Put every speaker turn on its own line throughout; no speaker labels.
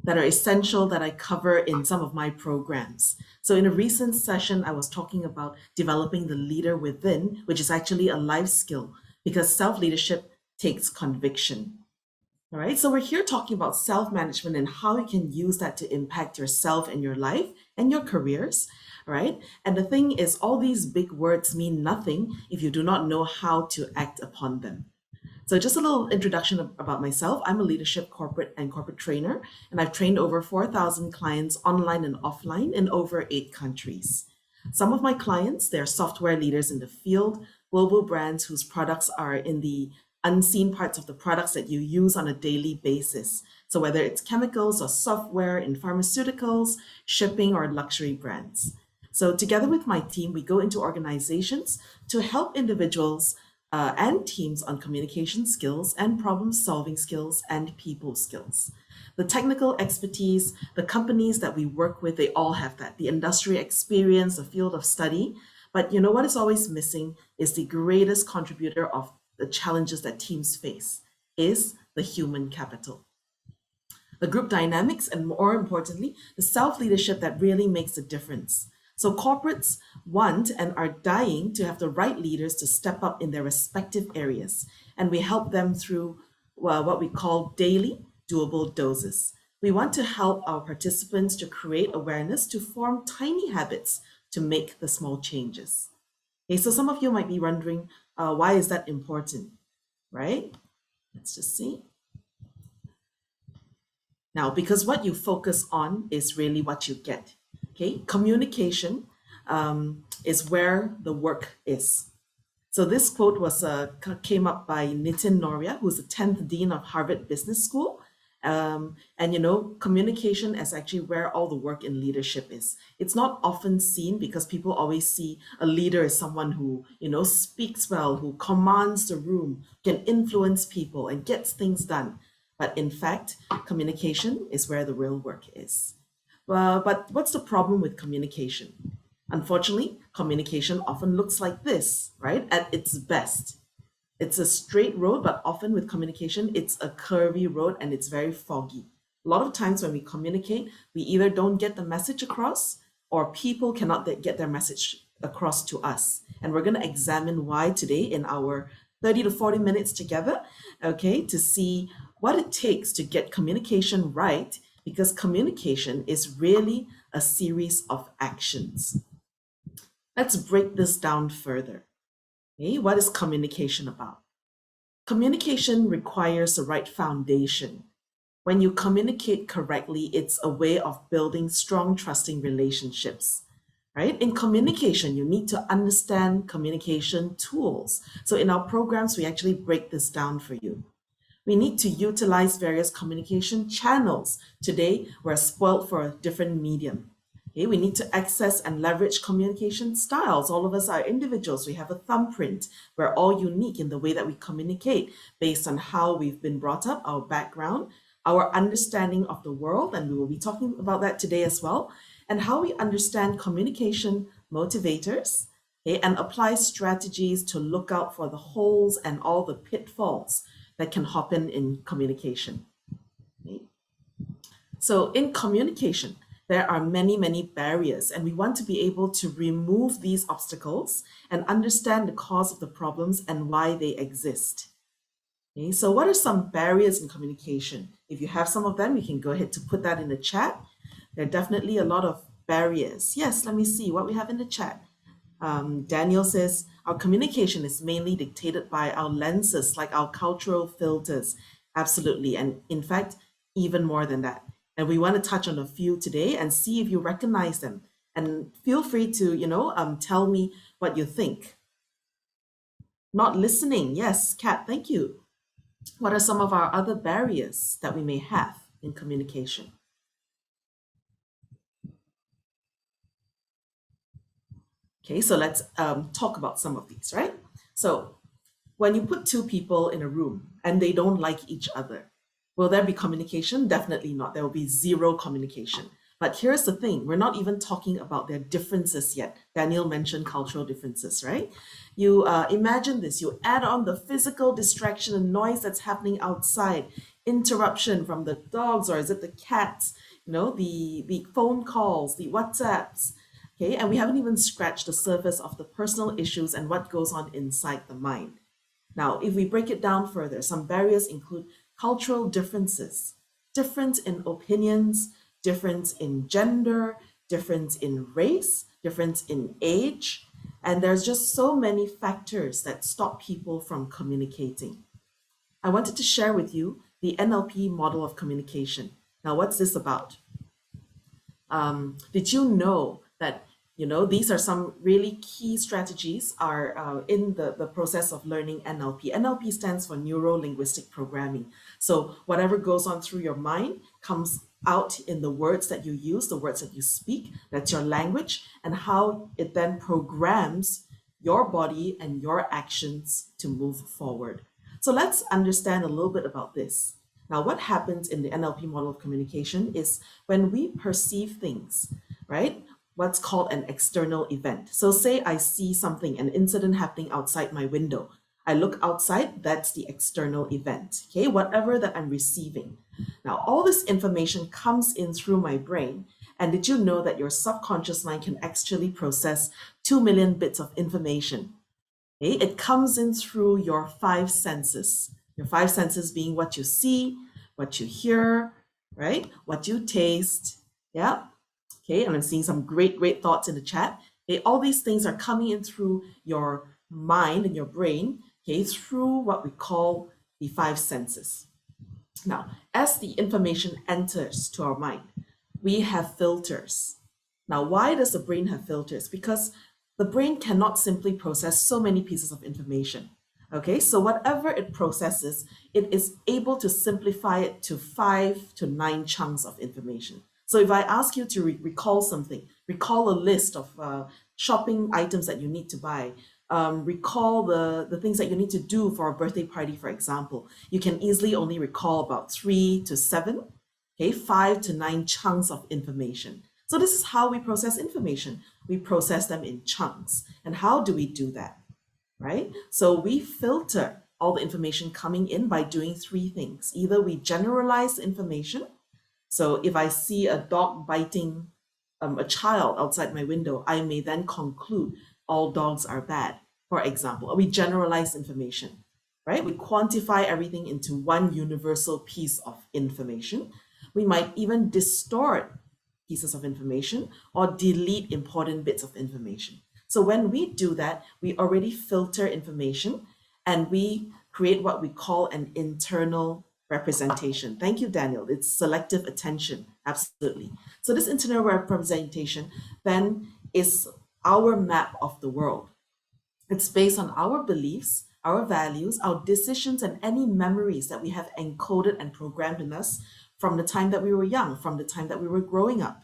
that are essential that I cover in some of my programs. So, in a recent session, I was talking about developing the leader within, which is actually a life skill because self leadership takes conviction. All right, so we're here talking about self management and how you can use that to impact yourself and your life and your careers. All right, and the thing is, all these big words mean nothing if you do not know how to act upon them. So, just a little introduction about myself. I'm a leadership corporate trainer, and I've trained over 4,000 clients online and offline in over 8 countries. Some of my clients, they're software leaders in the field, global brands whose products are in the unseen parts of the products that you use on a daily basis. So, whether it's chemicals or software in pharmaceuticals, shipping, or luxury brands. So, together with my team, we go into organizations to help individuals and teams on communication skills and problem solving skills and people skills. The technical expertise, the companies that we work with, they all have that. The industry experience, the field of study. But you know what is always missing is the greatest contributor of the challenges that teams face is the human capital. The group dynamics, and more importantly, the self leadership that really makes a difference. So, corporates want and are dying to have the right leaders to step up in their respective areas. And we help them through what we call daily doable doses. We want to help our participants to create awareness to form tiny habits to make the small changes. Okay, so some of you might be wondering, why is that important, right? Let's just see. Now, because what you focus on is really what you get. Okay, communication is where the work is. So this quote was came up by Nitin Noria, who's the 10th dean of Harvard Business School. And you know, communication is actually where all the work in leadership is. It's not often seen because people always see a leader as someone who, you know, speaks well, who commands the room, can influence people and gets things done. But in fact, communication is where the real work is. But what's the problem with communication? Unfortunately, communication often looks like this, right? At its best. It's a straight road, but often with communication, it's a curvy road and it's very foggy. A lot of times when we communicate, we either don't get the message across or people cannot get their message across to us. And we're going to examine why today in our 30 to 40 minutes together, okay, to see what it takes to get communication right, because communication is really a series of actions. Let's break this down further. Okay, what is communication about? Communication requires the right foundation. When you communicate correctly, it's a way of building strong, trusting relationships, right? In communication, you need to understand communication tools. So in our programs, we actually break this down for you. We need to utilize various communication channels. Today, we're spoiled for a different medium. Okay, we need to access and leverage communication styles. All of us are individuals. We have a thumbprint. We're all unique in the way that we communicate based on how we've been brought up, our background, our understanding of the world, and we will be talking about that today as well, and how we understand communication motivators, okay, and apply strategies to look out for the holes and all the pitfalls that can happen in communication. Okay. So in communication, there are many, many barriers, and we want to be able to remove these obstacles and understand the cause of the problems and why they exist. Okay, so what are some barriers in communication? If you have some of them, you can go ahead to put that in the chat. There are definitely a lot of barriers. Yes, let me see what we have in the chat. Daniel says, our communication is mainly dictated by our lenses, like our cultural filters. Absolutely. And in fact, even more than that. And we want to touch on a few today and see if you recognize them. And feel free to, tell me what you think. Not listening. Yes, Kat, thank you. What are some of our other barriers that we may have in communication? Okay, so let's talk about some of these, right? So when you put two people in a room and they don't like each other, will there be communication? Definitely not. There will be zero communication. But here's the thing, we're not even talking about their differences yet. Daniel mentioned cultural differences, right? You imagine this, you add on the physical distraction and noise that's happening outside. interruption from the dogs, or is it the cats, the phone calls, the WhatsApps. Okay, and we haven't even scratched the surface of the personal issues and what goes on inside the mind. Now, if we break it down further, some barriers include cultural differences, difference in opinions, difference in gender, difference in race, difference in age, and there's just so many factors that stop people from communicating. I wanted to share with you the NLP model of communication. Now, what's this about? Did you know that these are some really key strategies are in the process of learning NLP. NLP stands for Neuro Linguistic Programming. So whatever goes on through your mind comes out in the words that you use, the words that you speak, that's your language, and how it then programs your body and your actions to move forward. So let's understand a little bit about this. Now, what happens in the NLP model of communication is when we perceive things, right? What's called an external event. So say I see something, an incident happening outside my window. I look outside, that's the external event, okay? Whatever that I'm receiving. Now, all this information comes in through my brain. And did you know that your subconscious mind can actually process 2 million bits of information? Okay? It comes in through your five senses. Your five senses being what you see, what you hear, right? What you taste. Yeah. Okay. And I'm seeing some great thoughts in the chat. Okay. All these things are coming in through your mind and your brain, okay, through what we call the five senses. Now, as the information enters to our mind, we have filters. Now, why does the brain have filters? Because the brain cannot simply process so many pieces of information. Okay, so whatever it processes, it is able to simplify it to 5 to 9 chunks of information. So if I ask you to recall something, recall a list of shopping items that you need to buy, recall the things that you need to do for a birthday party, for example, you can easily only recall about 3 to 7, okay, 5 to 9 chunks of information. So this is how we process information. We process them in chunks. And how do we do that? Right? So we filter all the information coming in by doing 3 things. Either we generalize information. So if I see a dog biting a child outside my window, I may then conclude all dogs are bad, for example. Or we generalize information, right? We quantify everything into one universal piece of information. We might even distort pieces of information or delete important bits of information. So when we do that, we already filter information and we create what we call an internal representation. Thank you, Daniel. It's selective attention. Absolutely. So this internal representation then is our map of the world. It's based on our beliefs, our values, our decisions, and any memories that we have encoded and programmed in us from the time that we were young, from the time that we were growing up.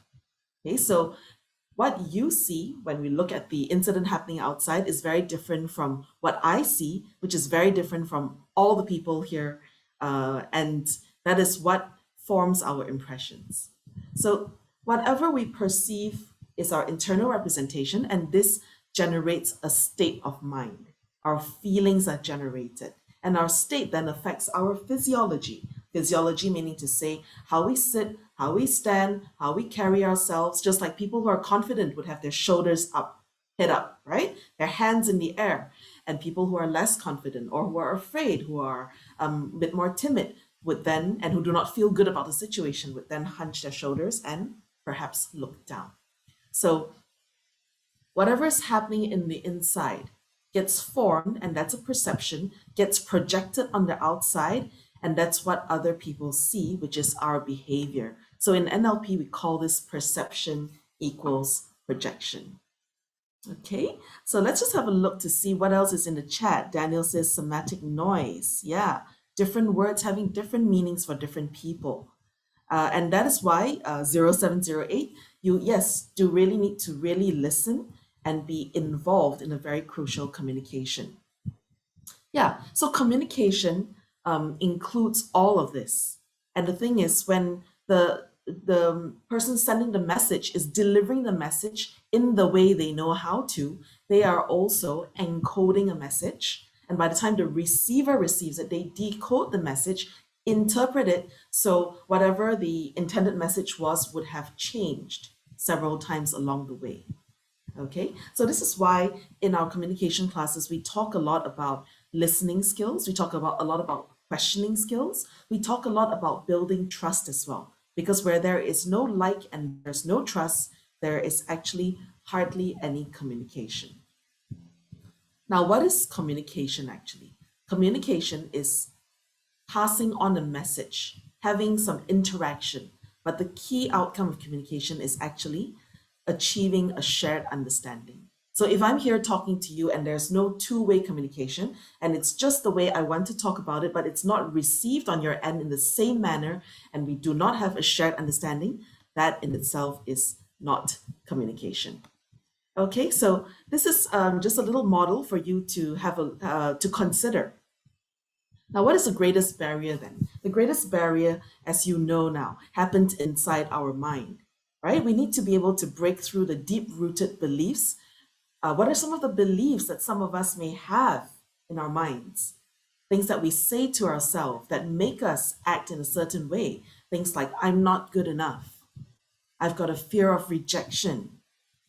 Okay, so what you see when we look at the incident happening outside is very different from what I see, which is very different from all the people here. And that is what forms our impressions. So whatever we perceive is our internal representation, and this generates a state of mind. Our feelings are generated, and our state then affects our physiology. Physiology meaning to say how we sit, how we stand, how we carry ourselves, just like people who are confident would have their shoulders up, head up, right? Their hands in the air. And people who are less confident or who are afraid, who are a bit more timid, would then, and who do not feel good about the situation, would then hunch their shoulders and perhaps look down. So whatever is happening in the inside gets formed, and that's a perception, gets projected on the outside, and that's what other people see, which is our behavior. So in NLP, we call this perception equals projection. Okay, so let's just have a look to see what else is in the chat. Daniel says somatic noise. Yeah, different words having different meanings for different people. And that is why 0708, you, yes, do really need to really listen and be involved in a very crucial communication. Yeah, so communication includes all of this. And the thing is, when the person sending the message is delivering the message in the way they know how to, they are also encoding a message. And by the time the receiver receives it, they decode the message interpret it so whatever the intended message was would have changed several times along the way. Okay, so this is why in our communication classes we talk a lot about listening skills, we talk about a lot about questioning skills, we talk a lot about building trust as well. Because where there is no like and there's no trust, there is actually hardly any communication. Now, what is communication actually? Communication is passing on a message, having some interaction. But the key outcome of communication is actually achieving a shared understanding. So if I'm here talking to you and there's no two-way communication, and it's just the way I want to talk about it, but it's not received on your end in the same manner, and we do not have a shared understanding, that in itself is not communication. Okay, so this is just a little model for you to have to consider. Now, what is the greatest barrier then? The greatest barrier, as you know now, happens inside our mind, right? We need to be able to break through the deep-rooted beliefs. What are some of the beliefs that some of us may have in our minds? Things that we say to ourselves that make us act in a certain way. Things like, I'm not good enough. I've got a fear of rejection.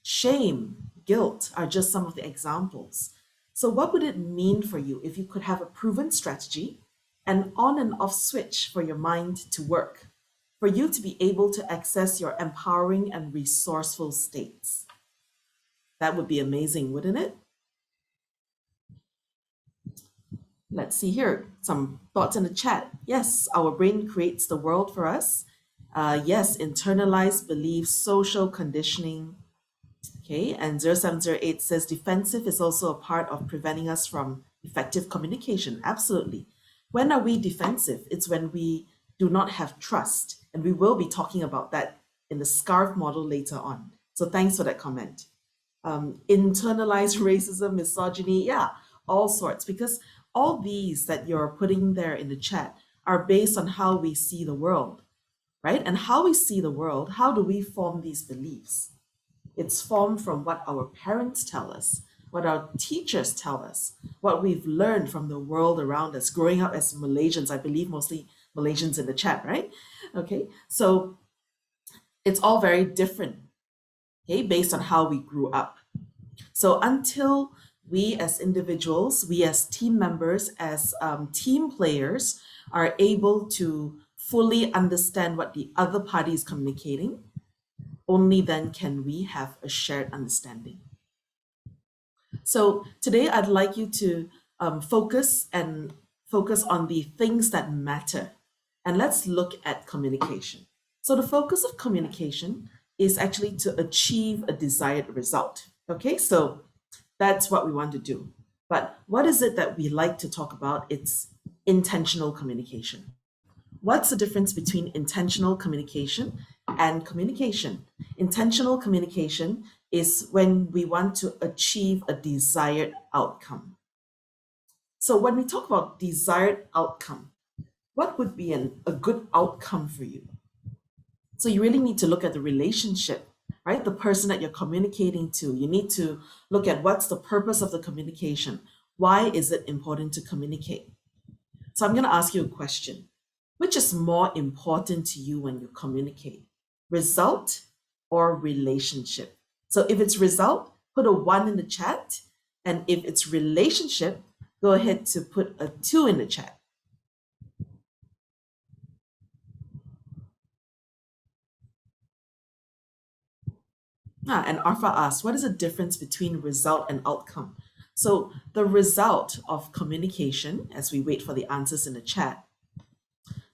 Shame, guilt are just some of the examples. So, what would it mean for you if you could have a proven strategy, an on and off switch for your mind to work, for you to be able to access your empowering and resourceful states? That would be amazing, wouldn't it? Let's see here. Some thoughts in the chat. Yes, our brain creates the world for us. Yes, internalized beliefs, social conditioning. Okay, and 0708 says defensive is also a part of preventing us from effective communication. Absolutely. When are we defensive? It's when we do not have trust. And we will be talking about that in the SCARF model later on. So thanks for that comment. Internalized racism, misogyny, yeah, all sorts. Because all these that you're putting there in the chat are based on how we see the world, right? And how we see the world, how do we form these beliefs? It's formed from what our parents tell us, what our teachers tell us, what we've learned from the world around us, growing up as Malaysians, I believe mostly Malaysians in the chat, right? Okay, so it's all very different, okay, based on how we grew up. So until we as individuals, we as team members, as team players are able to fully understand what the other party is communicating, only then can we have a shared understanding. So today I'd like you to focus on the things that matter. And let's look at communication. So the focus of communication is actually to achieve a desired result. Okay, so that's what we want to do. But what is it that we like to talk about? It's intentional communication. What's the difference between intentional communication and communication? Intentional communication is when we want to achieve a desired outcome. So when we talk about desired outcome, what would be a good outcome for you? So you really need to look at the relationship, right? The person that you're communicating to. You need to look at what's the purpose of the communication. Why is it important to communicate? So I'm going to ask you a question. Which is more important to you when you communicate? Result or relationship? So if it's result, put a 1 in the chat. And if it's relationship, go ahead to put a 2 in the chat. And Arfa asks, what is the difference between result and outcome? So the result of communication, as we wait for the answers in the chat,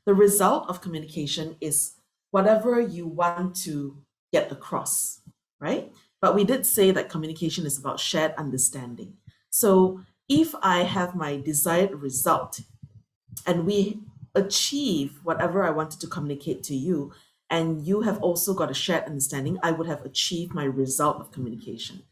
the result of communication is whatever you want to get across, right? But we did say that communication is about shared understanding. So if I have my desired result and we achieve whatever I wanted to communicate to you, and you have also got a shared understanding, I would have achieved my result of communication.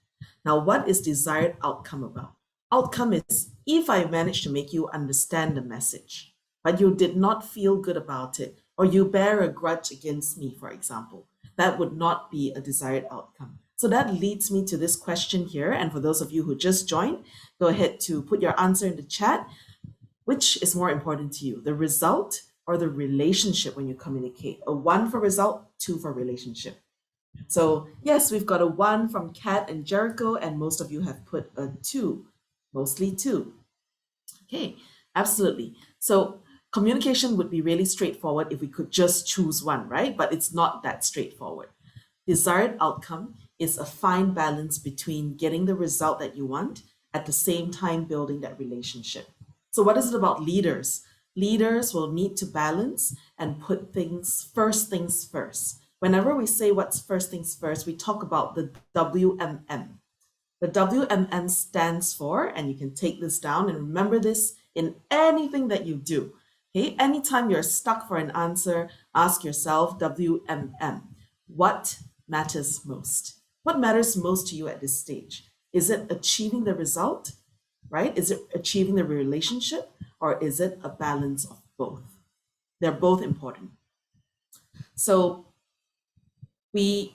Now, what is desired outcome about? Outcome is if I manage to make you understand the message, but you did not feel good about it, or you bear a grudge against me, for example, that would not be a desired outcome. So that leads me to this question here. And for those of you who just joined, go ahead to put your answer in the chat. Which is more important to you, the result or the relationship when you communicate? A 1 for result, 2 for relationship. So yes, we've got a 1 from Kat and Jericho, and most of you have put a 2, mostly 2. Okay, absolutely. So communication would be really straightforward if we could just choose one, right? But it's not that straightforward. Desired outcome is a fine balance between getting the result that you want at the same time building that relationship. So what is it about leaders? Leaders will need to balance and put things first. Whenever we say what's first things first, we talk about the WMM. The WMM stands for, and you can take this down and remember this in anything that you do. Okay, anytime you're stuck for an answer, ask yourself WMM. What matters most? What matters most to you at this stage? Is it achieving the result, right? Is it achieving the relationship, or is it a balance of both? They're both important. So we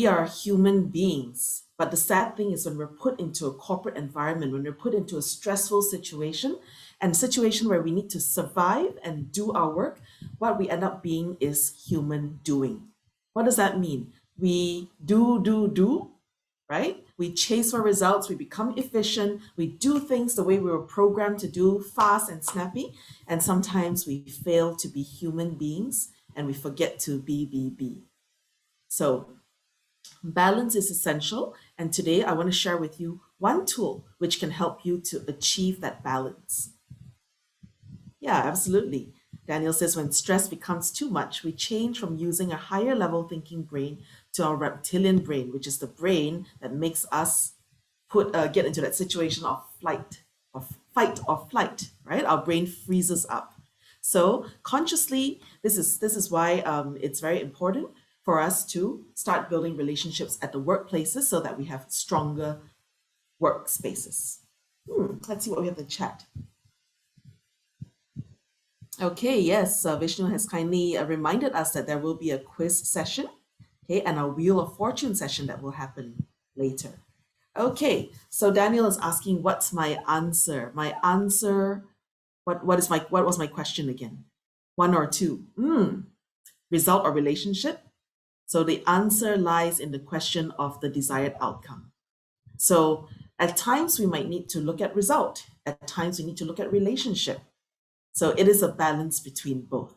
are human beings, but the sad thing is when we're put into a corporate environment, when we're put into a stressful situation and a situation where we need to survive and do our work, what we end up being is human doing. What does that mean? We do, right? We chase for results, we become efficient, we do things the way we were programmed to do, fast and snappy, and sometimes we fail to be human beings and we forget to be. So balance is essential, and today I want to share with you one tool which can help you to achieve that balance. Yeah, absolutely. Daniel says when stress becomes too much, we change from using a higher level thinking brain to our reptilian brain, which is the brain that makes us get into that situation of fight or flight, right? Our brain freezes up. So consciously, this is why it's very important for us to start building relationships at the workplaces so that we have stronger workspaces. Let's see what we have in the chat. Okay, yes, Vishnu has kindly reminded us that there will be a quiz session, okay, and a Wheel of Fortune session that will happen later. Okay, so Daniel is asking, what's my answer? My answer, what was my question again? 1 or 2? Result or relationship? So the answer lies in the question of the desired outcome. So at times we might need to look at result. At times we need to look at relationship. So it is a balance between both,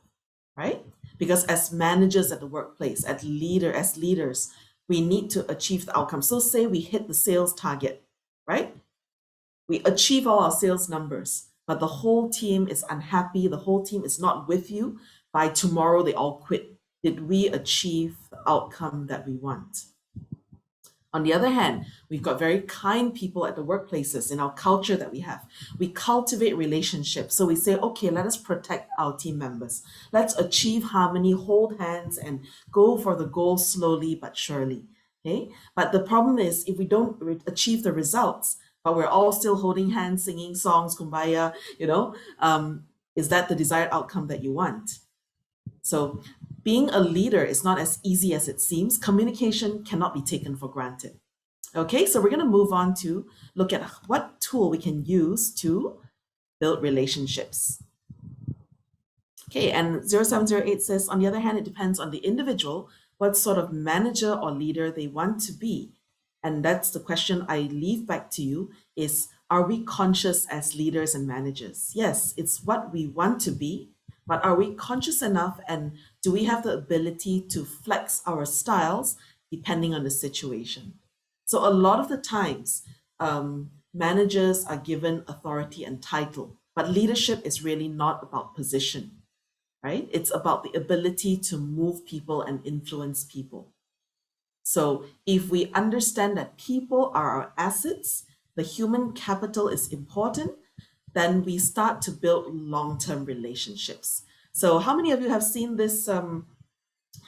right? Because as managers at the workplace, as leaders, we need to achieve the outcome. So say we hit the sales target, right? We achieve all our sales numbers, but the whole team is unhappy. The whole team is not with you. By tomorrow, they all quit. Did we achieve the outcome that we want? On the other hand, we've got very kind people at the workplaces in our culture that we have. We cultivate relationships. So we say, okay, let us protect our team members. Let's achieve harmony, hold hands, and go for the goal slowly but surely. Okay. But the problem is if we don't achieve the results, but we're all still holding hands, singing songs, kumbaya, is that the desired outcome that you want? So being a leader is not as easy as it seems. Communication cannot be taken for granted. Okay, so we're going to move on to look at what tool we can use to build relationships. Okay, and 0708 says, on the other hand, it depends on the individual what sort of manager or leader they want to be. And that's the question I leave back to you is, are we conscious as leaders and managers? Yes, it's what we want to be, but are we conscious enough, and do we have the ability to flex our styles depending on the situation? So a lot of the times, managers are given authority and title, but leadership is really not about position, right? It's about the ability to move people and influence people. So if we understand that people are our assets, the human capital is important, then we start to build long-term relationships. So how many of you have seen this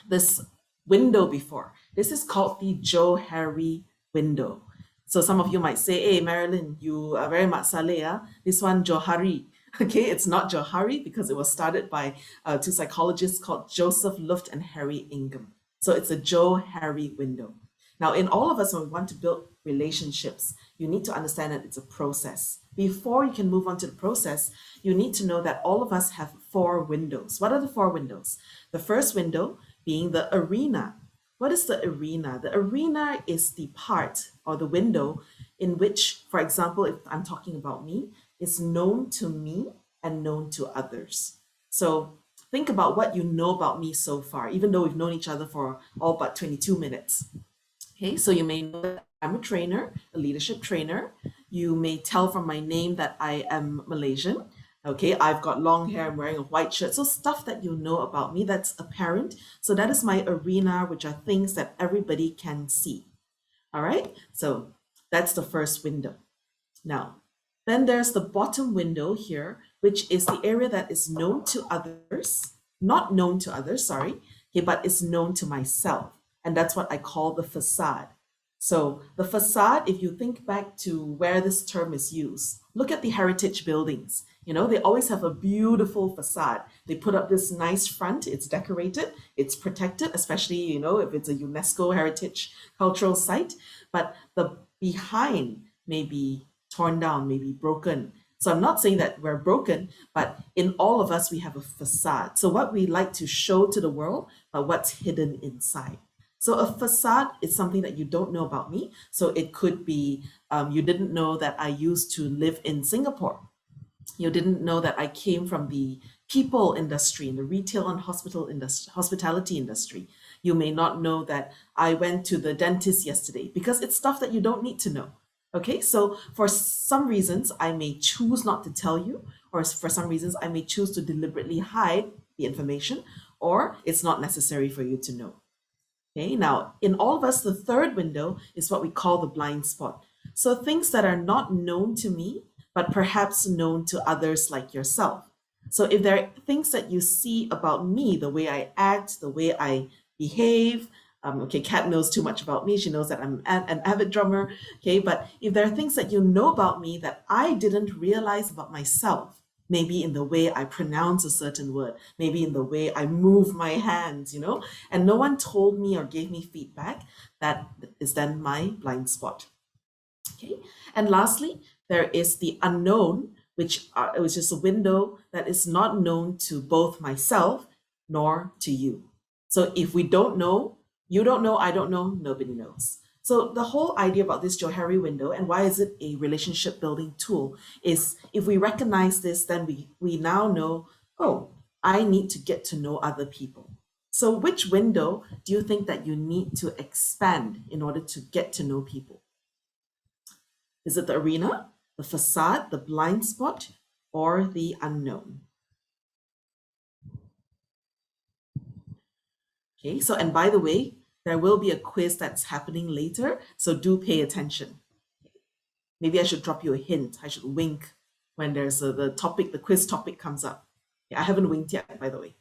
this window before? This is called the Johari window. So some of you might say, hey, Marilyn, you are very much saleh. This one, Johari. Okay, it's not Johari because it was started by 2 psychologists called Joseph Luft and Harry Ingham. So it's a Johari window. Now, in all of us, when we want to build relationships, you need to understand that it's a process. Before you can move on to the process, you need to know that all of us have four windows. What are the four windows? The first window being the arena. What is the arena? The arena is the part or the window in which, for example, if I'm talking about me, is known to me and known to others. So think about what you know about me so far, even though we've known each other for all but 22 minutes. Okay, so you may know that I'm a trainer, a leadership trainer. You may tell from my name that I am Malaysian. Okay, I've got long hair, I'm wearing a white shirt. So stuff that you know about me that's apparent. So that is my arena, which are things that everybody can see. All right, so that's the first window. Now, then there's the bottom window here, which is the area that is known to others, not known to others, sorry, okay, but is known to myself. And that's what I call the facade. So the facade, if you think back to where this term is used, look at the heritage buildings. You know, they always have a beautiful facade. They put up this nice front, it's decorated, it's protected, especially, you know, if it's a UNESCO heritage cultural site. But the behind may be torn down, may be broken. So I'm not saying that we're broken, but in all of us, we have a facade. So what we like to show to the world, but what's hidden inside. So a facade is something that you don't know about me. So it could be you didn't know that I used to live in Singapore. You didn't know that I came from the people industry, in the retail and hospitality industry. You may not know that I went to the dentist yesterday because it's stuff that you don't need to know. Okay, so for some reasons, I may choose not to tell you, or for some reasons, I may choose to deliberately hide the information, or it's not necessary for you to know. Okay, now in all of us, the third window is what we call the blind spot. So things that are not known to me, but perhaps known to others like yourself. So if there are things that you see about me, the way I act, the way I behave, okay, Kat knows too much about me. She knows that I'm an avid drummer. Okay, but if there are things that you know about me that I didn't realize about myself, maybe in the way I pronounce a certain word, maybe in the way I move my hands, you know, and no one told me or gave me feedback, that is then my blind spot. Okay, and lastly, there is the unknown, which is a window that is not known to both myself nor to you. So if we don't know, you don't know, I don't know, nobody knows. So the whole idea about this Johari window and why is it a relationship building tool is if we recognize this, then we now know, oh, I need to get to know other people. So which window do you think that you need to expand in order to get to know people? Is it the arena, the facade, the blind spot, or the unknown? Okay, so and by the way, there will be a quiz that's happening later, so do pay attention. Maybe I should drop you a hint. I should wink when there's the quiz topic comes up. Yeah, I haven't winked yet, by the way.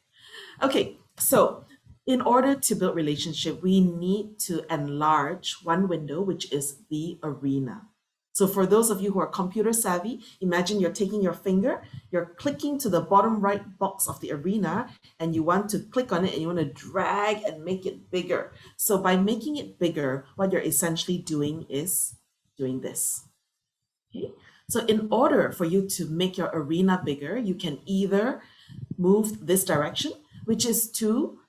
Okay, so in order to build relationship, we need to enlarge one window, which is the arena. So for those of you who are computer savvy, imagine you're taking your finger, you're clicking to the bottom right box of the arena, and you want to click on it and you want to drag and make it bigger. So by making it bigger, what you're essentially doing is doing this. Okay? So in order for you to make your arena bigger, you can either move this direction, which is to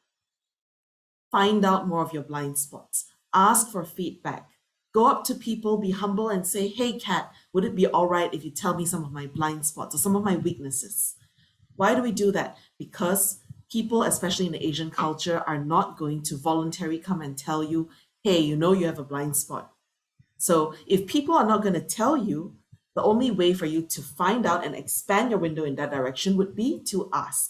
find out more of your blind spots, ask for feedback, go up to people, be humble and say, hey, Kat, would it be all right if you tell me some of my blind spots or some of my weaknesses? Why do we do that? Because people, especially in the Asian culture, are not going to voluntarily come and tell you, hey, you know you have a blind spot. So if people are not going to tell you, the only way for you to find out and expand your window in that direction would be to ask.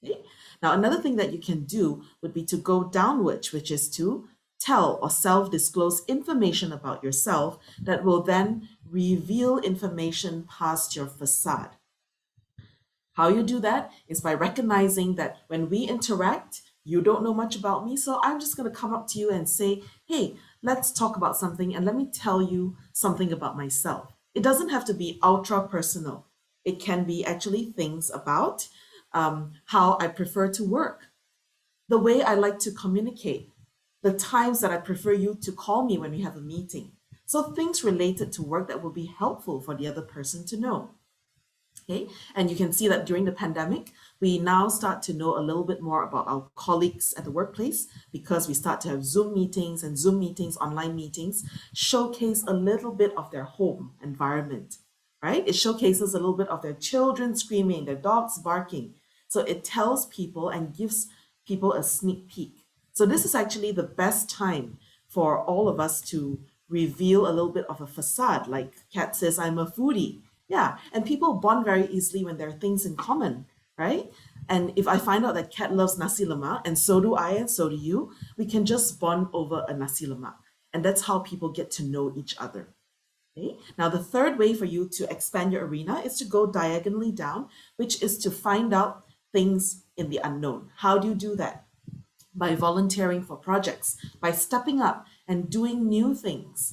Okay? Now, another thing that you can do would be to go downwards, which is to tell or self-disclose information about yourself that will then reveal information past your facade. How you do that is by recognizing that when we interact, you don't know much about me, so I'm just going to come up to you and say, hey, let's talk about something and let me tell you something about myself. It doesn't have to be ultra personal. It can be actually things about how I prefer to work, the way I like to communicate, the times that I prefer you to call me when we have a meeting. So things related to work that will be helpful for the other person to know. Okay, and you can see that during the pandemic, we now start to know a little bit more about our colleagues at the workplace because we start to have Zoom meetings, and Zoom meetings, online meetings, showcase a little bit of their home environment, right? It showcases a little bit of their children screaming, their dogs barking. So it tells people and gives people a sneak peek. So this is actually the best time for all of us to reveal a little bit of a facade. Like Kat says, I'm a foodie. Yeah, and people bond very easily when there are things in common, right? And if I find out that Kat loves nasi lemak, and so do I, and so do you, we can just bond over a nasi lemak. And that's how people get to know each other. Okay? Now, the third way for you to expand your arena is to go diagonally down, which is to find out things in the unknown. How do you do that? By volunteering for projects, by stepping up and doing new things,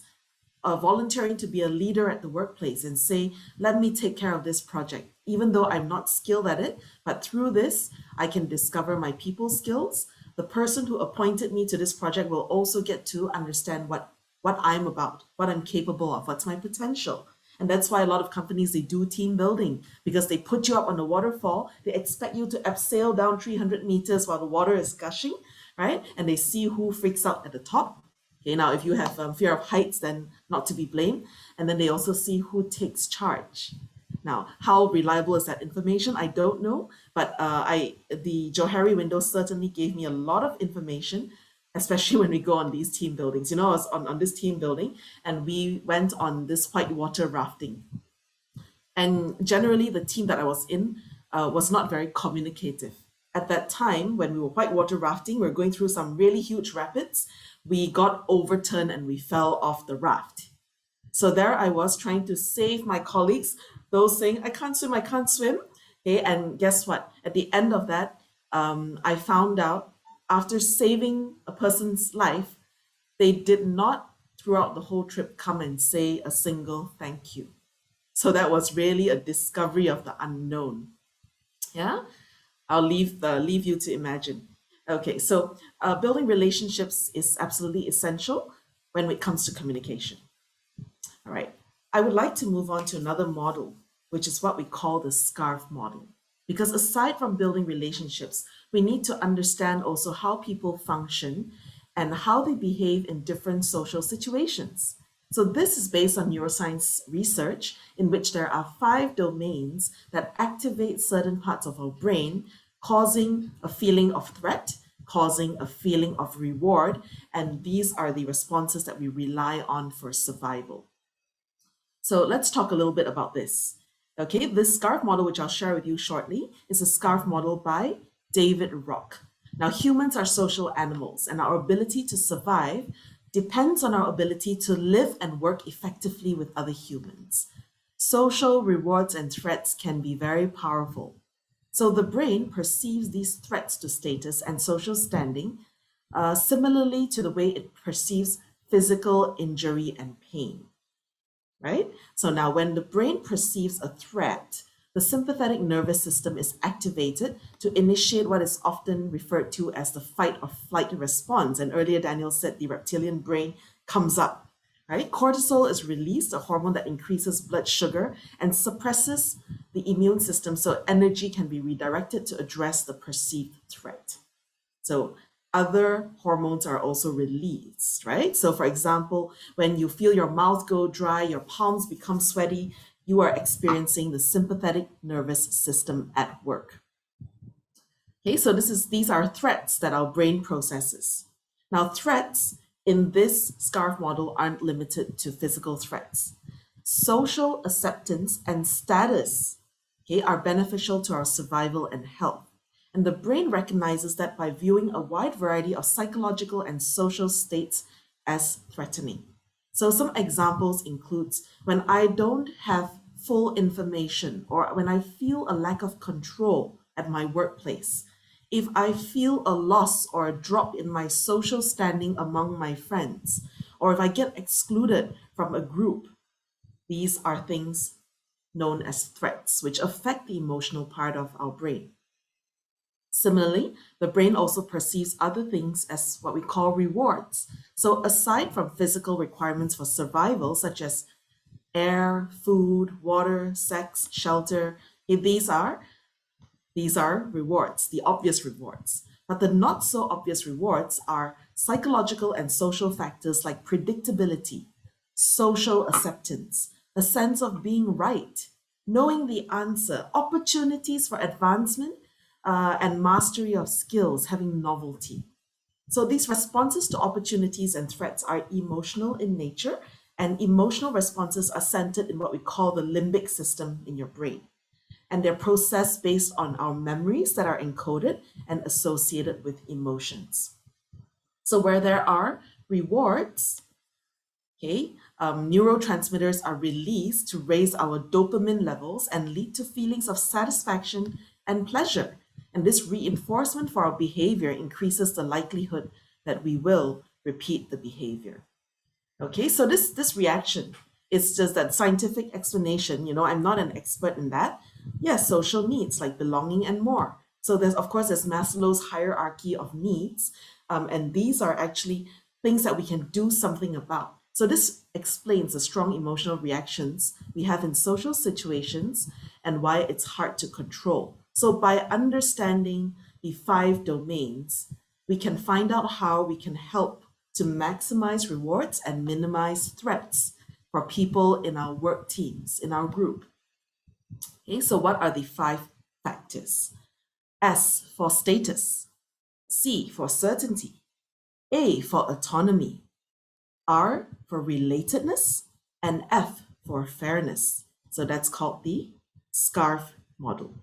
volunteering to be a leader at the workplace and say, let me take care of this project, even though I'm not skilled at it, but through this, I can discover my people skills. The person who appointed me to this project will also get to understand what I'm about, what I'm capable of, what's my potential. And that's why a lot of companies, they do team building because they put you up on the waterfall. They expect you to abseil down 300 meters while the water is gushing, right? And they see who freaks out at the top. Okay, now if you have fear of heights, then not to be blamed. And then they also see who takes charge. Now, how reliable is that information? I don't know, but the Johari window certainly gave me a lot of information, especially when we go on these team buildings. You know, I was on this team building and we went on this whitewater rafting. And generally, the team that I was in was not very communicative. At that time, when we were whitewater rafting, we were going through some really huge rapids. We got overturned and we fell off the raft. So there I was trying to save my colleagues, those saying, I can't swim, I can't swim. Okay, and guess what? At the end of that, I found out after saving a person's life, they did not throughout the whole trip come and say a single thank you. So that was really a discovery of the unknown. Yeah, I'll leave you to imagine. Okay, so building relationships is absolutely essential when it comes to communication. All right, I would like to move on to another model, which is what we call the SCARF model. Because aside from building relationships, we need to understand also how people function and how they behave in different social situations. So this is based on neuroscience research in which there are 5 domains that activate certain parts of our brain, causing a feeling of threat, causing a feeling of reward, and these are the responses that we rely on for survival. So let's talk a little bit about this. Okay, this SCARF model, which I'll share with you shortly, is a SCARF model by David Rock. Now, humans are social animals, and our ability to survive depends on our ability to live and work effectively with other humans. Social rewards and threats can be very powerful. So the brain perceives these threats to status and social standing similarly to the way it perceives physical injury and pain, right? So now when the brain perceives a threat, the sympathetic nervous system is activated to initiate what is often referred to as the fight or flight response. And earlier, Daniel said the reptilian brain comes up, right? Cortisol is released, a hormone that increases blood sugar and suppresses the immune system so energy can be redirected to address the perceived threat. So other hormones are also released, right? So for example, when you feel your mouth go dry, your palms become sweaty, you are experiencing the sympathetic nervous system at work. Okay, so these are threats that our brain processes. Now, threats in this SCARF model aren't limited to physical threats. Social acceptance and status, okay, are beneficial to our survival and health. And the brain recognizes that by viewing a wide variety of psychological and social states as threatening. So some examples includes when I don't have full information or when I feel a lack of control at my workplace, if I feel a loss or a drop in my social standing among my friends, or if I get excluded from a group, these are things known as threats, which affect the emotional part of our brain. Similarly, the brain also perceives other things as what we call rewards. So, aside from physical requirements for survival, such as air, food, water, sex, shelter, eh, these are rewards, the obvious rewards. But the not so obvious rewards are psychological and social factors like predictability, social acceptance, a sense of being right, knowing the answer, opportunities for advancement, and mastery of skills, having novelty. So these responses to opportunities and threats are emotional in nature, and emotional responses are centered in what we call the limbic system in your brain. And they're processed based on our memories that are encoded and associated with emotions. So where there are rewards, okay, neurotransmitters are released to raise our dopamine levels and lead to feelings of satisfaction and pleasure. And this reinforcement for our behavior increases the likelihood that we will repeat the behavior. Okay, so this reaction is just that scientific explanation. I'm not an expert in that. Yes, social needs like belonging and more. So there's Maslow's hierarchy of needs, and these are actually things that we can do something about. So this explains the strong emotional reactions we have in social situations and why it's hard to control. So by understanding the five domains, we can find out how we can help to maximize rewards and minimize threats for people in our work teams, in our group. Okay, so what are the five factors? S for status, C for certainty, A for autonomy, R for relatedness, and F for fairness. So that's called the SCARF model.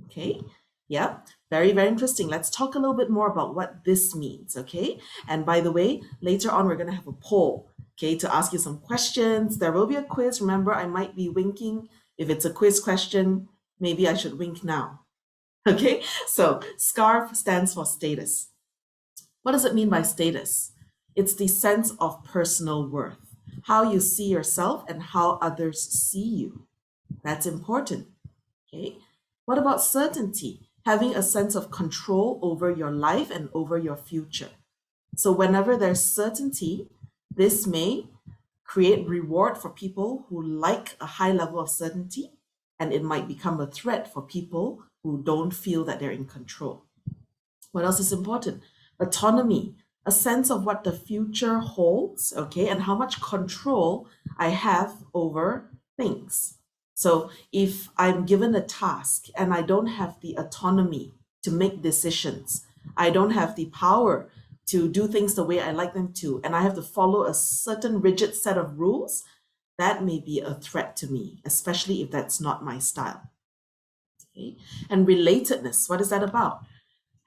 Okay, yeah, very, very interesting. Let's talk a little bit more about what this means, okay? And by the way, later on, we're going to have a poll, okay, to ask you some questions. There will be a quiz. Remember, I might be winking. If it's a quiz question, maybe I should wink now. Okay, so SCARF stands for status. What does it mean by status? It's the sense of personal worth, how you see yourself and how others see you. That's important. Okay. What about certainty? Having a sense of control over your life and over your future. So, whenever there's certainty, this may create reward for people who like a high level of certainty, and it might become a threat for people who don't feel that they're in control. What else is important? Autonomy, a sense of what the future holds, okay, and how much control I have over things. So if I'm given a task and I don't have the autonomy to make decisions, I don't have the power to do things the way I like them to, and I have to follow a certain rigid set of rules, that may be a threat to me, especially if that's not my style. Okay? And relatedness, what is that about?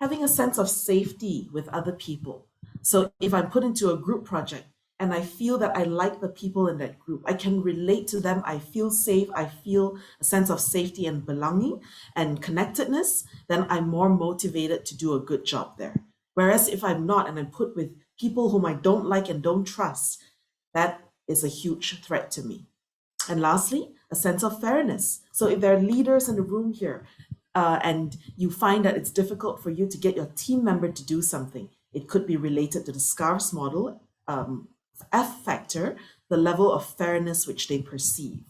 Having a sense of safety with other people. So if I'm put into a group project and I feel that I like the people in that group, I can relate to them, I feel safe, I feel a sense of safety and belonging and connectedness, then I'm more motivated to do a good job there. Whereas if I'm not and I'm put with people whom I don't like and don't trust, that is a huge threat to me. And lastly, a sense of fairness. So if there are leaders in the room here, and you find that it's difficult for you to get your team member to do something, it could be related to the SCARS model, F factor, the level of fairness which they perceive.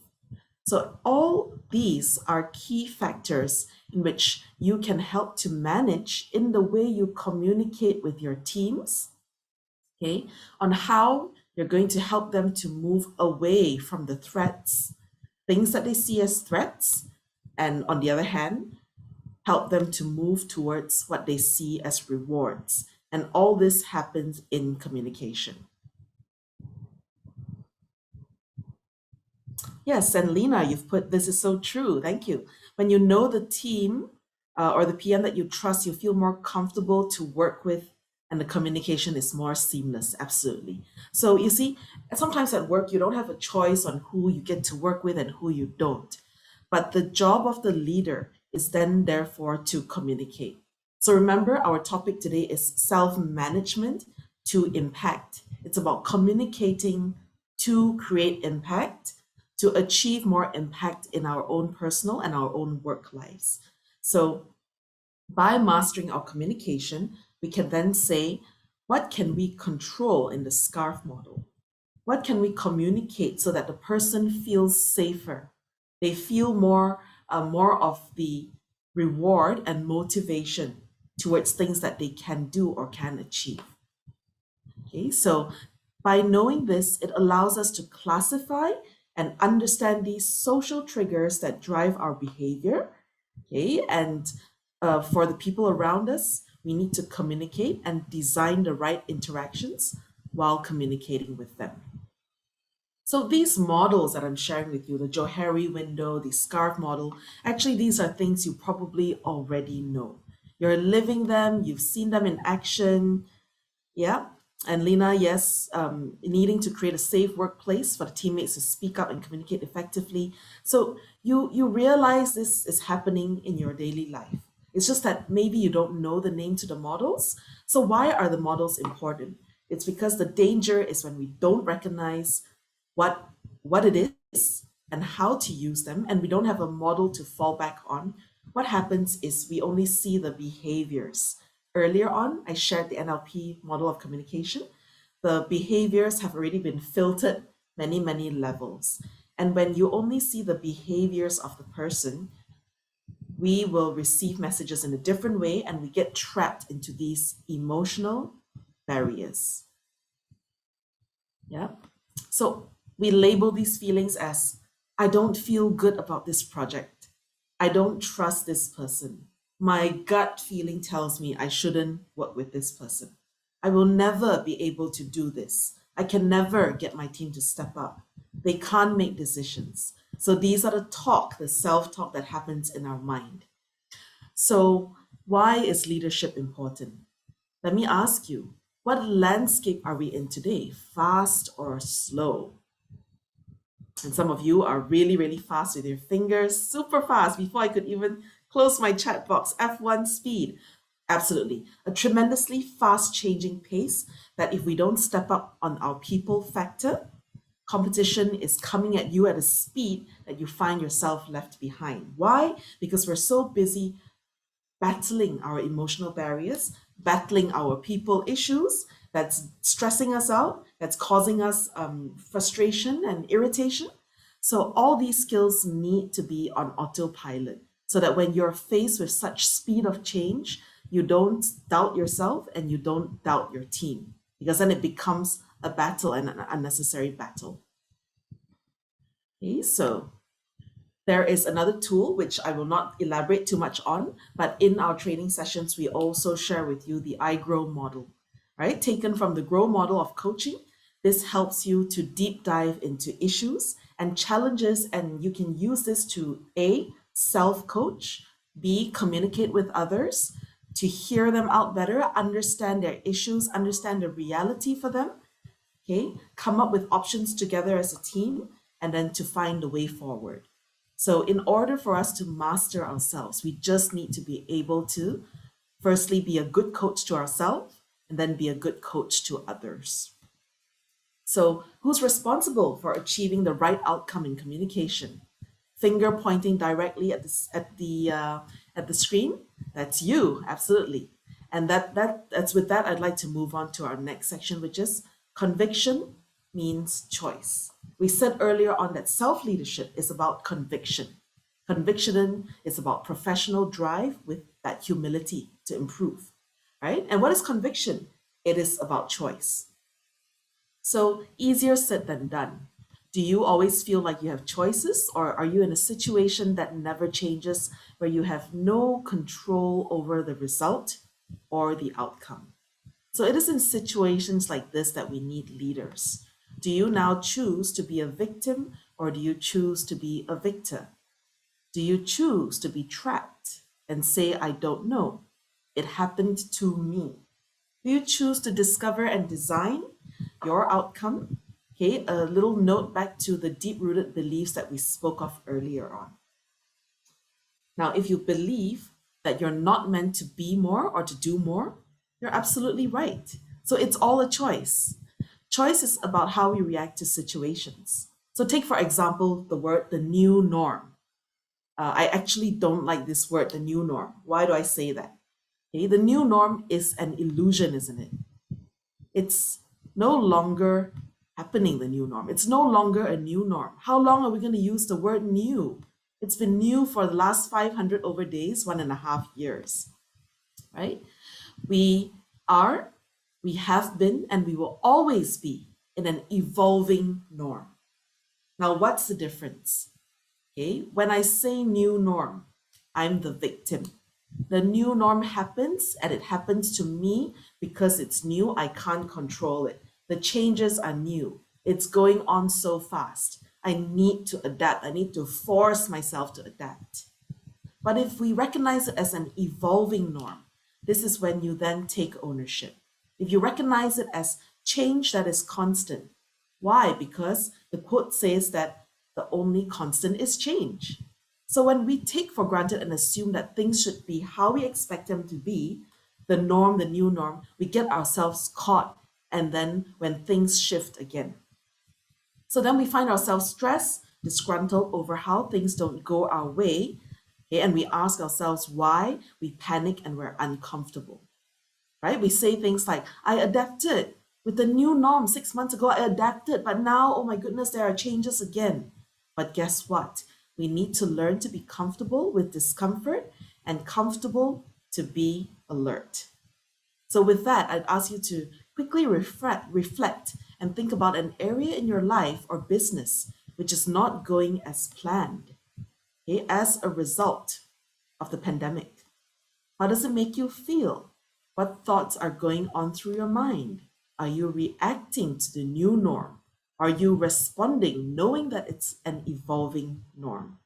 So all these are key factors in which you can help to manage in the way you communicate with your teams, okay, on how you're going to help them to move away from the threats, things that they see as threats, and on the other hand, help them to move towards what they see as rewards. And all this happens in communication. Yes, and Lena, you've put this is so true. Thank you. When you know the team or the PM that you trust, you feel more comfortable to work with, and the communication is more seamless. Absolutely. So you see, sometimes at work, you don't have a choice on who you get to work with and who you don't. But the job of the leader is then, therefore, to communicate. So remember, our topic today is self management to impact. It's about communicating to create impact, to achieve more impact in our own personal and our own work lives. So By mastering our communication, we can then say, what can we control in the SCARF model? What can we communicate so that the person feels safer? They feel more of the reward and motivation towards things that they can do or can achieve. Okay, so by knowing this, it allows us to classify and understand these social triggers that drive our behavior. Okay, and for the people around us, we need to communicate and design the right interactions while communicating with them. So these models that I'm sharing with you, the Johari window, the SCARF model, actually these are things you probably already know. You're living them, you've seen them in action, yeah. And Lena, yes, needing to create a safe workplace for the teammates to speak up and communicate effectively. So you realize this is happening in your daily life. It's just that maybe you don't know the name to the models. So why are the models important? It's because the danger is when we don't recognize what what it is and how to use them, and we don't have a model to fall back on. What happens is we only see the behaviors. Earlier on, I shared the NLP model of communication. The behaviors have already been filtered many levels. And when you only see the behaviors of the person, we will receive messages in a different way and we get trapped into these emotional barriers. Yeah. So we label these feelings as, I don't feel good about this project. I don't trust this person. My gut feeling tells me I shouldn't work with this person. I will never be able to do this. I can never get my team to step up. They can't make decisions. So these are the self talk that happens in our mind. So, why is leadership important? Let me ask you, what landscape are we in today? Fast or slow? And some of you are really fast with your fingers, super fast before I could even close my chat box. F1 speed. Absolutely. A tremendously fast changing pace that if we don't step up on our people factor, competition is coming at you at a speed that you find yourself left behind. Why? Because we're so busy battling our emotional barriers, battling our people issues that's stressing us out, that's causing us frustration and irritation. So, all these skills need to be on autopilot so that when you're faced with such speed of change, you don't doubt yourself and you don't doubt your team, because then it becomes a battle and an unnecessary battle. Okay, so there is another tool which I will not elaborate too much on, but in our training sessions, we also share with you the iGrow model, right? Taken from the Grow model of coaching. This helps you to deep dive into issues and challenges, and you can use this to A, self coach, B, communicate with others, to hear them out better, understand their issues, understand the reality for them, okay? Come up with options together as a team, and then to find the way forward. So, in order for us to master ourselves, we just need to be able to firstly be a good coach to ourselves and then be a good coach to others. So, who's responsible for achieving the right outcome in communication? Finger pointing directly at the screen. That's you, absolutely. And that's with that. I'd like to move on to our next section, which is conviction means choice. We said earlier on that self leadership is about conviction. Conviction is about professional drive with that humility to improve, right? And what is conviction? It is about choice. So easier said than done. Do you always feel like you have choices, or are you in a situation that never changes where you have no control over the result or the outcome? So it is in situations like this that we need leaders. Do you now choose to be a victim, or do you choose to be a victor? Do you choose to be trapped and say, I don't know? It happened to me. Do you choose to discover and design your outcome? Okay, a little note back to the deep rooted beliefs that we spoke of earlier on. Now, if you believe that you're not meant to be more or to do more, you're absolutely right. So it's all a choice. Choice is about how we react to situations. So, take for example the new norm. I actually don't like this word, the new norm. Why do I say that? Okay, the new norm is an illusion, isn't it? It's no longer happening, the new norm. It's no longer a new norm. How long are we going to use the word new? It's been new for the last 500 over days, 1.5 years, right? We are, we have been, and we will always be in an evolving norm. Now, what's the difference? Okay, when I say new norm, I'm the victim. The new norm happens and it happens to me because it's new. I can't control it. The changes are new. It's going on so fast. I need to adapt. I need to force myself to adapt. But if we recognize it as an evolving norm, this is when you then take ownership. If you recognize it as change that is constant, why? Because the quote says that the only constant is change. So when we take for granted and assume that things should be how we expect them to be, the norm, the new norm, we get ourselves caught. And then when things shift again. So then we find ourselves stressed, disgruntled over how things don't go our way. Okay, and we ask ourselves why, we panic and we're uncomfortable, right? We say things like, I adapted with the new norm 6 months ago, I adapted, but now, oh my goodness, there are changes again. But guess what? We need to learn to be comfortable with discomfort and comfortable to be alert. So with that, I'd ask you to quickly reflect and think about an area in your life or business which is not going as planned, okay, as a result of the pandemic. How does it make you feel? What thoughts are going on through your mind? Are you reacting to the new norm? Are you responding knowing that it's an evolving norm?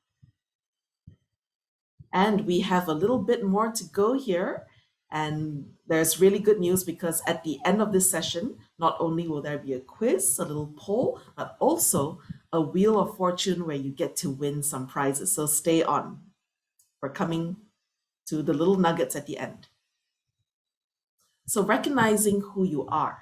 And we have a little bit more to go here. And there's really good news because at the end of this session, not only will there be a quiz, a little poll, but also a wheel of fortune where you get to win some prizes. So stay on. We're coming to the little nuggets at the end. So recognizing who you are,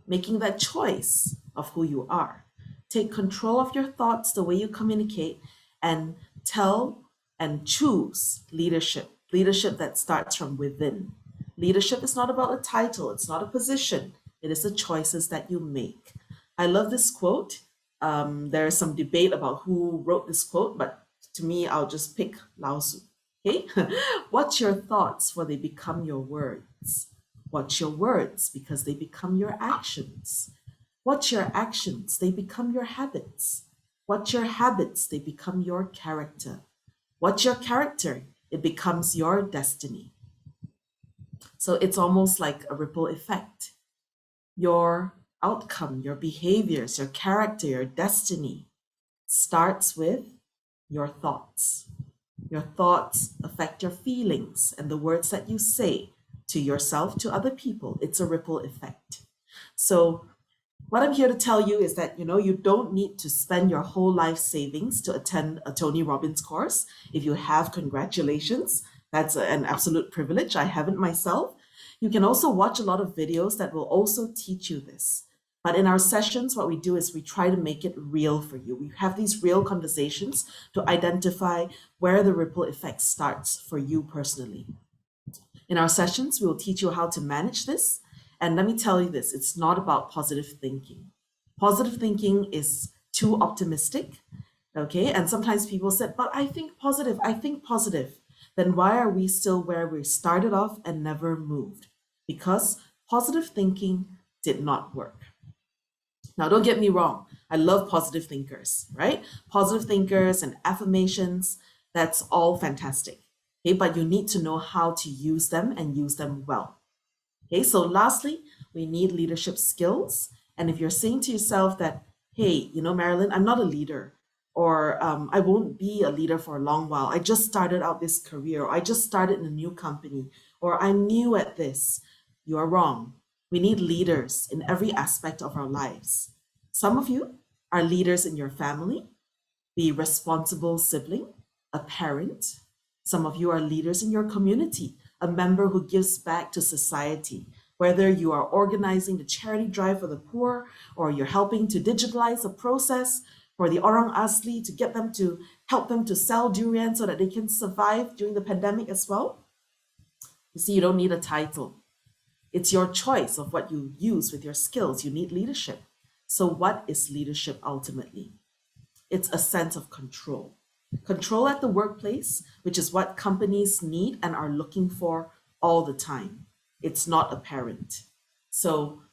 making that choice of who you are. Take control of your thoughts, the way you communicate, and tell and choose leadership. Leadership that starts from within. Leadership is not about a title, it's not a position, it is the choices that you make. I love this quote. There is some debate about who wrote this quote, but to me, I'll just pick Lao Tzu. Okay? Watch your thoughts, for they become your words. Watch your words, because they become your actions. Watch your actions, they become your habits. Watch your habits, they become your character. Watch your character, it becomes your destiny. So it's almost like a ripple effect. Your outcome, your behaviors, your character, your destiny starts with your thoughts. Your thoughts affect your feelings and the words that you say to yourself, to other people. It's a ripple effect. So what I'm here to tell you is that, you don't need to spend your whole life savings to attend a Tony Robbins course. If you have, congratulations. That's an absolute privilege. I haven't myself. You can also watch a lot of videos that will also teach you this. But in our sessions, what we do is we try to make it real for you. We have these real conversations to identify where the ripple effect starts for you personally. In our sessions, we will teach you how to manage this. And let me tell you this, it's not about positive thinking. Positive thinking is too optimistic, okay? And sometimes people say, but I think positive, I think positive. Then why are we still where we started off and never moved? Because positive thinking did not work. Now, don't get me wrong. I love positive thinkers, right? Positive thinkers and affirmations, that's all fantastic. Okay, but you need to know how to use them and use them well. Okay, so lastly, we need leadership skills. And if you're saying to yourself that, hey, Marilyn, I'm not a leader, or I won't be a leader for a long while. I just started out this career, or I just started in a new company, or I'm new at this. You are wrong. We need leaders in every aspect of our lives. Some of you are leaders in your family, the responsible sibling, a parent. Some of you are leaders in your community, a member who gives back to society. Whether you are organizing the charity drive for the poor, or you're helping to digitalize a process for the Orang Asli to get them to help them to sell durian so that they can survive during the pandemic as well. You see, you don't need a title. It's your choice of what you use with your skills. You need leadership. So, what is leadership ultimately? It's a sense of control. Control at the workplace, which is what companies need and are looking for all the time. It's not apparent. So,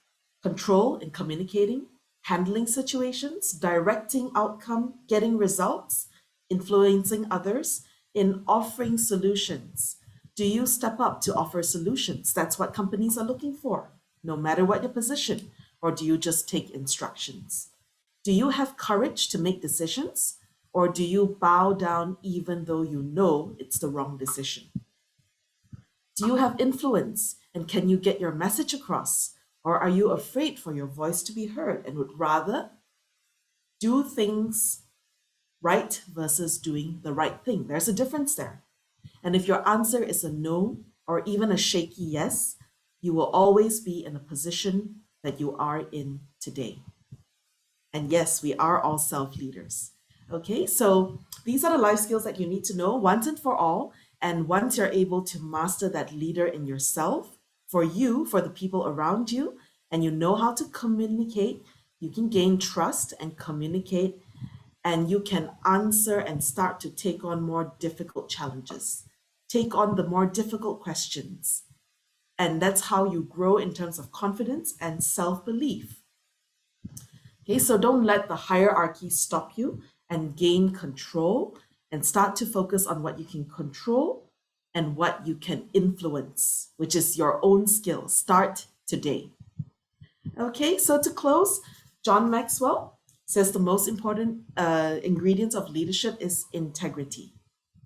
control in communicating, handling situations, directing outcome, getting results, influencing others, in offering solutions. Do you step up to offer solutions? That's what companies are looking for, no matter what your position. Or do you just take instructions? Do you have courage to make decisions? Or do you bow down even though you know it's the wrong decision? Do you have influence and can you get your message across? Or are you afraid for your voice to be heard and would rather do things right versus doing the right thing? There's a difference there. And if your answer is a no or even a shaky yes, you will always be in a position that you are in today. And yes, we are all self leaders. Okay, so these are the life skills that you need to know once and for all. And once you're able to master that leader in yourself, for you, for the people around you, and you know how to communicate, you can gain trust and communicate, and you can answer and start to take on more difficult challenges, take on the more difficult questions. And that's how you grow in terms of confidence and self belief. Okay, so don't let the hierarchy stop you and gain control and start to focus on what you can control and what you can influence, which is your own skills. Start today. Okay, so to close, John Maxwell says the most important ingredients of leadership is integrity.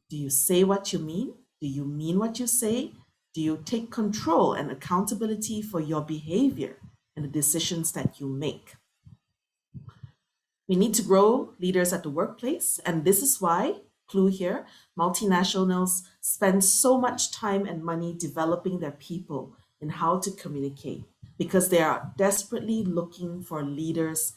Do you say what you mean? Do you mean what you say? Do you take control and accountability for your behavior and the decisions that you make? We need to grow leaders at the workplace, and this is why, clue here, multinationals spend so much time and money developing their people in how to communicate because they are desperately looking for leaders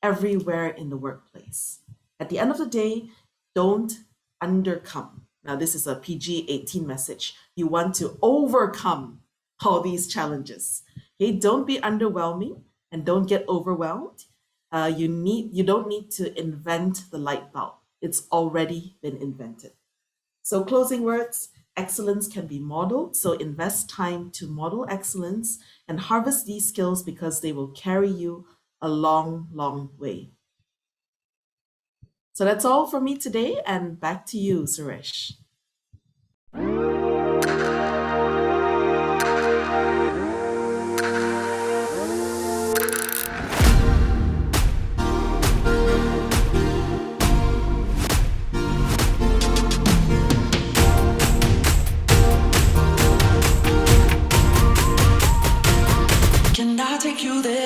everywhere in the workplace. At the end of the day, don't undercome. Now, this is a PG 18 message. You want to overcome all these challenges. Okay, don't be underwhelming and don't get overwhelmed. You don't need to invent the light bulb. It's already been invented. So closing words, excellence can be modeled. So invest time to model excellence and harvest these skills because they will carry you a long, long way. So that's all for me today, and back to you, Suresh.
Can I take you there?